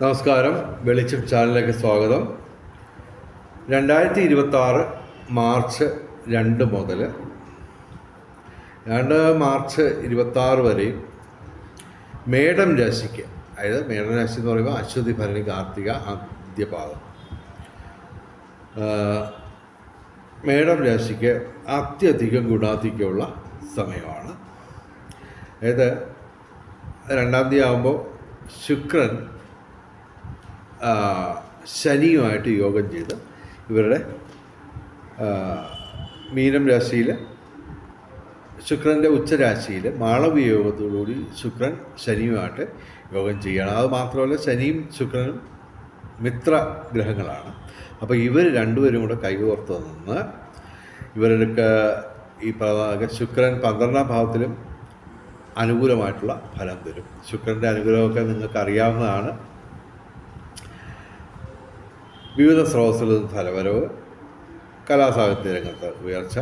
നമസ്കാരം. വെളിച്ചം ചാനലിലേക്ക് സ്വാഗതം. 2026 മാർച്ച് 2 മുതൽ മാർച്ച് 26 വരെയും മേടം രാശിക്ക്, അതായത് മേടം രാശി എന്ന് പറയുമ്പോൾ അശ്വതി ഭരണി കാർത്തിക ആദ്യപാദം, മേടം രാശിക്ക് അത്യധികം ഗുണാധിക്യമുള്ള സമയമാണ്. അതായത് 2-ാം തീയതി ആകുമ്പോൾ ശുക്രൻ ശനിയുമായിട്ട് യോഗം ചെയ്ത് ഇവരുടെ മീനം രാശിയിൽ ശുക്രൻ്റെ ഉച്ചരാശിയിൽ മാളവ്യ യോഗത്തോടുകൂടി ശുക്രൻ ശനിയുമായിട്ട് യോഗം ചെയ്യുകയാണ്. അത് മാത്രമല്ല, ശനിയും ശുക്രനും മിത്രഗ്രഹങ്ങളാണ്. അപ്പോൾ ഇവർ രണ്ടുപേരും കൂടെ കൈകോർത്ത് നിന്ന് ഇവർക്ക് ഈ ശുക്രൻ 12-ാം ഭാവത്തിലും അനുകൂലമായിട്ടുള്ള ഫലം തരും. ശുക്രൻ്റെ അനുകൂലമൊക്കെ നിങ്ങൾക്ക് അറിയാവുന്നതാണ്. വിവിധ സ്രോതസ്സുകളിൽ നിന്ന് ഫലവരവ്, കലാസാഹിത്യ രംഗത്ത് ഉയർച്ച,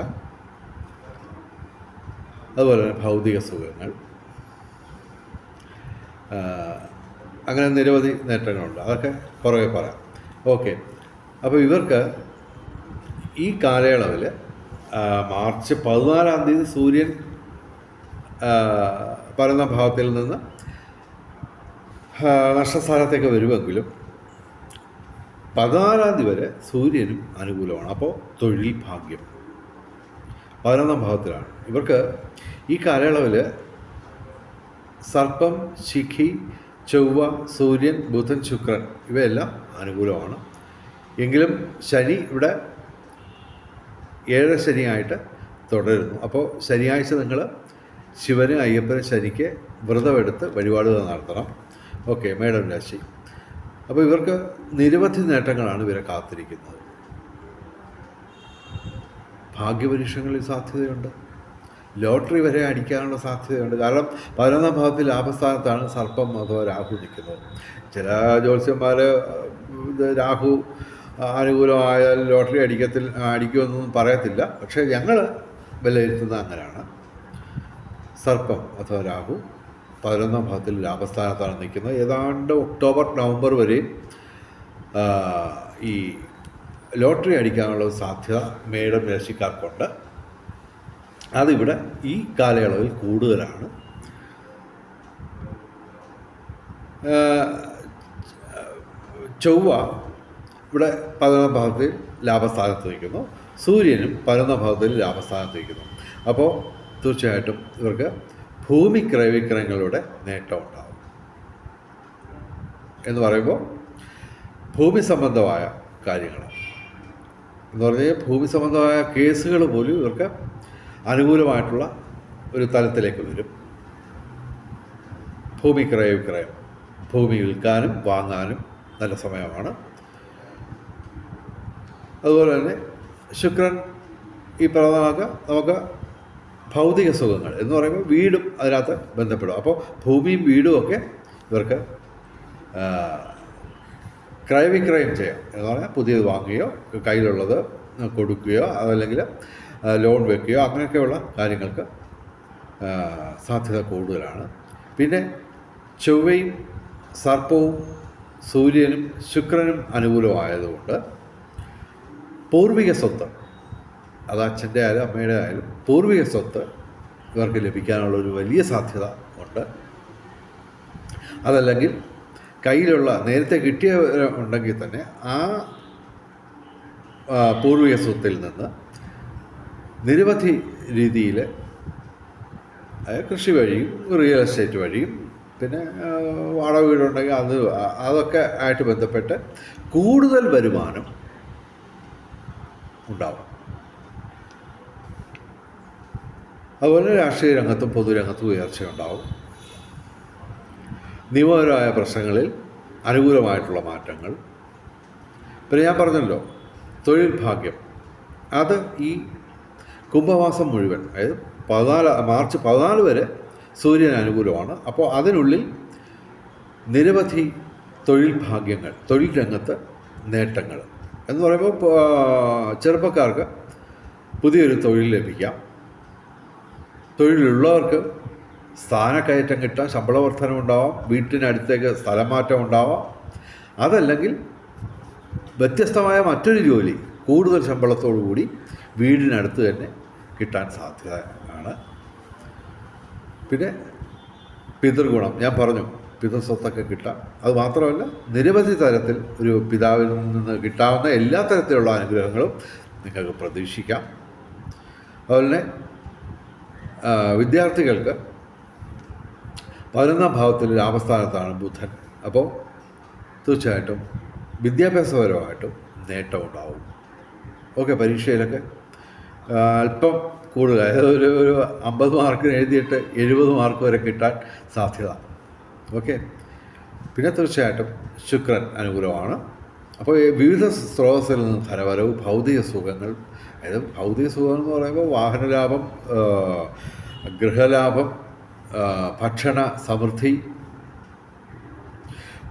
അതുപോലെ തന്നെ ഭൗതിക സുഖങ്ങൾ, അങ്ങനെ നിരവധി നേട്ടങ്ങളുണ്ട്. അതൊക്കെ പുറകെ പറയാം. ഓക്കെ. അപ്പോൾ ഇവർക്ക് ഈ കാലയളവിൽ മാർച്ച് 14-ാം തീയതി സൂര്യൻ 12-ാം ഭാവത്തിൽ നിന്ന് നഷ്ടസ്ഥാനത്തേക്ക് വരുമെങ്കിലും 14-ാം തീയതി വരെ സൂര്യനും അനുകൂലമാണ്. അപ്പോൾ തൊഴിൽ ഭാഗ്യം 11-ാം ഭാവത്തിലാണ്. ഇവർക്ക് ഈ കാലയളവിൽ സർപ്പം, ശിഖി, ചൊവ്വ, സൂര്യൻ, ബുധൻ, ശുക്രൻ ഇവയെല്ലാം അനുകൂലമാണ്. എങ്കിലും ശനി ഇവിടെ 7 ശനിയായിട്ട് തുടരുന്നു. അപ്പോൾ ശനിയാഴ്ച നിങ്ങൾ ശിവന്, അയ്യപ്പന്, ശനിക്ക് വ്രതമെടുത്ത് വഴിപാടുകൾ നടത്തണം. ഓക്കെ. മേടം രാശി. അപ്പോൾ ഇവർക്ക് നിരവധി നേട്ടങ്ങളാണ് ഇവരെ കാത്തിരിക്കുന്നത്. ഭാഗ്യപരീക്ഷണങ്ങളിൽ സാധ്യതയുണ്ട്. ലോട്ടറി വരെ അടിക്കാനുള്ള സാധ്യതയുണ്ട്. കാരണം 11-ാം ഭാവത്തിൽ ലാഭസ്ഥാനത്താണ് സർപ്പം അഥവാ രാഹു നിൽക്കുന്നത്. ചില ജ്യോത്സ്യന്മാർ രാഹു അനുകൂലമായാൽ ലോട്ടറി അടിക്കുമെന്നൊന്നും പറയത്തില്ല. പക്ഷേ ഞങ്ങൾ വിലയിരുത്തുന്നത് അങ്ങനെയാണ്. സർപ്പം അഥവാ രാഹു 11-ാം ഭാവത്തിൽ ലാഭസ്ഥാനത്താണ് നിൽക്കുന്നത്. ഏതാണ്ട് ഒക്ടോബർ, നവംബർ വരെ ഈ ലോട്ടറി അടിക്കാനുള്ള സാധ്യത മേടം രാശിക്കാർക്കുണ്ട്. അതിവിടെ ഈ കാലയളവിൽ കൂടുതലാണ്. ചൊവ്വ ഇവിടെ 11-ാം ഭാവത്തിൽ ലാഭസ്ഥാനത്ത് നിൽക്കുന്നു. സൂര്യനും 11-ാം ഭാവത്തിൽ ലാഭസ്ഥാനത്ത് നിൽക്കുന്നു. അപ്പോൾ തീർച്ചയായിട്ടും ഇവർക്ക് ഭൂമി ക്രയവിക്രയങ്ങളുടെ നേട്ടം ഉണ്ടാകും. എന്ന് പറയുമ്പോൾ ഭൂമി സംബന്ധമായ കാര്യങ്ങൾ എന്ന് പറഞ്ഞാൽ ഭൂമി സംബന്ധമായ കേസുകൾ പോലും ഇവർക്ക് അനുകൂലമായിട്ടുള്ള ഒരു തലത്തിലേക്ക് വരും. ഭൂമി ക്രയവിക്രയം, ഭൂമി വിൽക്കാനും വാങ്ങാനും നല്ല സമയമാണ്. അതുപോലെ തന്നെ ശുക്രൻ ഈ പറഞ്ഞ നമുക്ക് ഭൗതിക സുഖങ്ങൾ എന്ന് പറയുമ്പോൾ വീടും അതിനകത്ത് ബന്ധപ്പെടും. അപ്പോൾ ഭൂമിയും വീടും ഒക്കെ ഇവർക്ക് ക്രയവിക്രയം ചെയ്യാം. എന്ന് പറഞ്ഞാൽ പുതിയത് വാങ്ങുകയോ കയ്യിലുള്ളത് കൊടുക്കുകയോ അതല്ലെങ്കിൽ ലോൺ വെക്കുകയോ അങ്ങനെയൊക്കെയുള്ള കാര്യങ്ങൾക്ക് സാധ്യത കൂടുതലാണ്. പിന്നെ ചൊവ്വയും സർപ്പവും സൂര്യനും ശുക്രനും അനുകൂലമായതുകൊണ്ട് പൂർവിക സ്വത്ത്, അത് അച്ഛൻ്റെ ആയാലും അമ്മയുടെ ആയാലും പൂർവിക സ്വത്ത് ഇവർക്ക് ലഭിക്കാനുള്ളൊരു വലിയ സാധ്യത ഉണ്ട്. അതല്ലെങ്കിൽ കയ്യിലുള്ള നേരത്തെ കിട്ടിയ ഉണ്ടെങ്കിൽ തന്നെ ആ പൂർവിക സ്വത്തിൽ നിന്ന് നിരവധി രീതിയിൽ കൃഷി വഴിയും റിയൽ എസ്റ്റേറ്റ് വഴിയും പിന്നെ വാടക വീടുണ്ടെങ്കിൽ അതൊക്കെ ആയിട്ട് ബന്ധപ്പെട്ട് കൂടുതൽ വരുമാനം ഉണ്ടാവും. അതുപോലെ രാഷ്ട്രീയ രംഗത്തും പൊതുരംഗത്തും ഉയർച്ചയുണ്ടാവും. നിയമപരമായ പ്രശ്നങ്ങളിൽ അനുകൂലമായിട്ടുള്ള മാറ്റങ്ങൾ. പിന്നെ ഞാൻ പറഞ്ഞല്ലോ, തൊഴിൽ ഭാഗ്യം, അത് ഈ കുംഭമാസം മുഴുവൻ, അതായത് മാർച്ച് 14 വരെ സൂര്യൻ അനുകൂലമാണ്. അപ്പോൾ അതിനുള്ളിൽ നിരവധി തൊഴിൽ ഭാഗ്യങ്ങൾ, തൊഴിൽ രംഗത്ത് നേട്ടങ്ങൾ എന്ന് പറയുമ്പോൾ ചെറുപ്പക്കാർക്ക് പുതിയൊരു തൊഴിൽ ലഭിക്കാം. തൊഴിലുള്ളവർക്ക് സ്ഥാനക്കയറ്റം കിട്ടാം, ശമ്പള വർധനം ഉണ്ടാവാം, വീട്ടിനടുത്തേക്ക് സ്ഥലം മാറ്റം ഉണ്ടാവാം, അതല്ലെങ്കിൽ വ്യത്യസ്തമായ മറ്റൊരു ജോലി കൂടുതൽ ശമ്പളത്തോടു കൂടി വീടിനടുത്ത് തന്നെ കിട്ടാൻ സാധ്യത ആണ്. പിന്നെ പിതൃഗുണം ഞാൻ പറഞ്ഞു, പിതൃസ്വത്തൊക്കെ കിട്ടാം. അതുമാത്രമല്ല നിരവധി തരത്തിൽ ഒരു പിതാവിൽ നിന്ന് കിട്ടാവുന്ന എല്ലാ തരത്തിലുള്ള അനുഗ്രഹങ്ങളും നിങ്ങൾക്ക് പ്രതീക്ഷിക്കാം. അതുപോലെ വിദ്യാർത്ഥികൾക്ക് 11ാം ഭാവത്തിൽ ലാഭസ്ഥാനത്താണ് ബുധൻ. അപ്പോൾ തീർച്ചയായിട്ടും വിദ്യാഭ്യാസപരമായിട്ടും നേട്ടമുണ്ടാവും. ഓക്കെ, പരീക്ഷയിലൊക്കെ അല്പം കൂടുതൽ, അതായത് ഒരു 50 മാർക്കിന് എഴുതിയിട്ട് 70 മാർക്ക് വരെ കിട്ടാൻ സാധ്യത. ഓക്കെ, പിന്നെ തീർച്ചയായിട്ടും ശുക്രൻ അനുകൂലമാണ്. അപ്പോൾ വിവിധ സ്രോതസ്സിൽ നിന്ന് ധനവരവ്, ഭൗതിക സുഖങ്ങൾ, അതായത് ഭൗതിക സുഖം എന്ന് പറയുമ്പോൾ വാഹനലാഭം, ഗൃഹലാഭം, ഭക്ഷണ സമൃദ്ധി,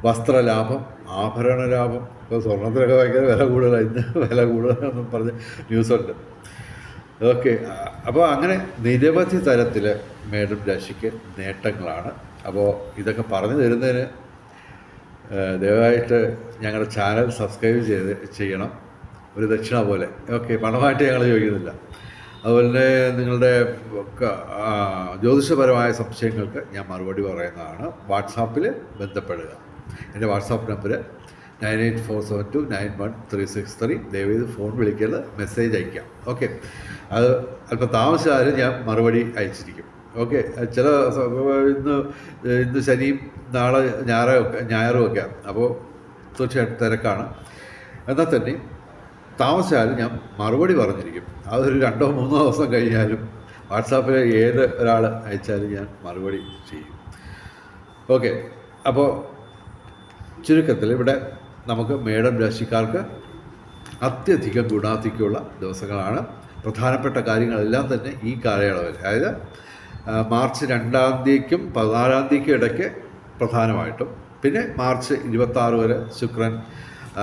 വസ്ത്രലാഭം, ആഭരണ ലാഭം. ഇപ്പോൾ സ്വർണ്ണത്തിനൊക്കെ ഭയങ്കര വില കൂടുതലെന്നും പറഞ്ഞ് ന്യൂസുണ്ട്. ഓക്കെ, അപ്പോൾ അങ്ങനെ നിരവധി തരത്തിൽ മേടം രാശിക്ക് നേട്ടങ്ങളാണ്. അപ്പോൾ ഇതൊക്കെ പറഞ്ഞു തരുന്നതിന് ദയവായിട്ട് ഞങ്ങളുടെ ചാനൽ സബ്സ്ക്രൈബ് ചെയ്യണം, ഒരു ദക്ഷിണ പോലെ. ഓക്കെ, പണമായിട്ട് ഞങ്ങൾ ചോദിക്കുന്നില്ല. അതുപോലെ തന്നെ നിങ്ങളുടെ ജ്യോതിഷപരമായ സംശയങ്ങൾക്ക് ഞാൻ മറുപടി പറയുന്നതാണ്. വാട്സാപ്പിൽ ബന്ധപ്പെടുക. എൻ്റെ വാട്സാപ്പ് നമ്പർ 9847291363. ദയവേത് ഫോൺ വിളിക്കരുത്, മെസ്സേജ് അയക്കാം. ഓക്കെ, അത് അല്പം താമസിച്ചാലും ഞാൻ മറുപടി അയച്ചിരിക്കും. ഓക്കെ, ചില ഇന്ന് ശനിയും നാളെ ഞായറും ഒക്കെ, അപ്പോൾ തീർച്ചയായിട്ടും തിരക്കാണ്. എന്നാൽ തന്നെ താമസിച്ചാലും ഞാൻ മറുപടി പറഞ്ഞിരിക്കും. അതൊരു 2-3 ദിവസം കഴിഞ്ഞാലും വാട്സാപ്പിൽ ഏത് ഒരാൾ അയച്ചാലും ഞാൻ മറുപടി ചെയ്യും. ഓക്കെ, അപ്പോൾ ചുരുക്കത്തിൽ ഇവിടെ നമുക്ക് മേടം രാശിക്കാർക്ക് അത്യധികം ഗുണാധിക്യമുള്ള ദിവസങ്ങളാണ്. പ്രധാനപ്പെട്ട കാര്യങ്ങളെല്ലാം തന്നെ ഈ കാലയളവിൽ, അതായത് മാർച്ച് 2-ാം തീയതിക്കും 14-ാം തീയതിക്കും ഇടയ്ക്ക് പ്രധാനമായിട്ടും, പിന്നെ മാർച്ച് 26 വരെ ശുക്രൻ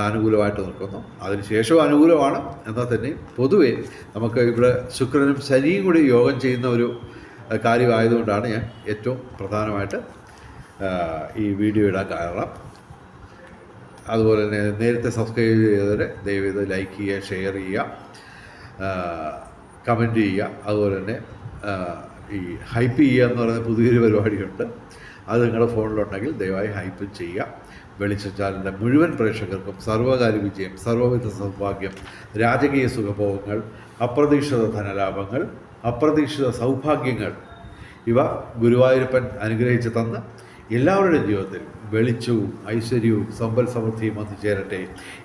അനുകൂലമായിട്ട് നിൽക്കുന്നു. അതിനുശേഷം അനുകൂലമാണ്. എന്നാൽ തന്നെ പൊതുവെ നമുക്ക് ഇവിടെ ശുക്രനും ശനിയും കൂടി യോഗം ചെയ്യുന്ന ഒരു കാര്യമായതുകൊണ്ടാണ് ഞാൻ ഏറ്റവും പ്രധാനമായിട്ട് ഈ വീഡിയോ ഇടാൻ കാരണം. അതുപോലെ തന്നെ നേരത്തെ സബ്സ്ക്രൈബ് ചെയ്തവരെ ദയവേത് ലൈക്ക് ചെയ്യുക, ഷെയർ ചെയ്യുക, കമൻറ്റ് ചെയ്യുക. അതുപോലെ തന്നെ ഈ ഹൈപ്പ് ചെയ്യുക എന്ന് പറയുന്ന പുതിയൊരു പരിപാടിയുണ്ട്. അത് നിങ്ങളുടെ ഫോണിലുണ്ടെങ്കിൽ ദയവായി ഹൈപ്പ് ചെയ്യുക. വെളിച്ചം ചാനലിൻ്റെ മുഴുവൻ പ്രേക്ഷകർക്കും സർവകാര്യ വിജയം, സർവ്വവിധ സൗഭാഗ്യം, രാജകീയ സുഖഭോഗങ്ങൾ, അപ്രതീക്ഷിത ധനലാഭങ്ങൾ, അപ്രതീക്ഷിത സൗഭാഗ്യങ്ങൾ ഇവ ഗുരുവായൂരപ്പൻ അനുഗ്രഹിച്ച് തന്ന് എല്ലാവരുടെയും ജീവിതത്തിൽ വെളിച്ചവും ഐശ്വര്യവും സമ്പൽ സമൃദ്ധിയും വന്നു ചേരട്ടെ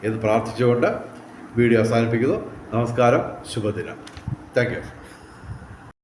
എന്ന് പ്രാർത്ഥിച്ചുകൊണ്ട് വീഡിയോ അവസാനിപ്പിക്കുന്നു. നമസ്കാരം, ശുഭദിനം. Thank you.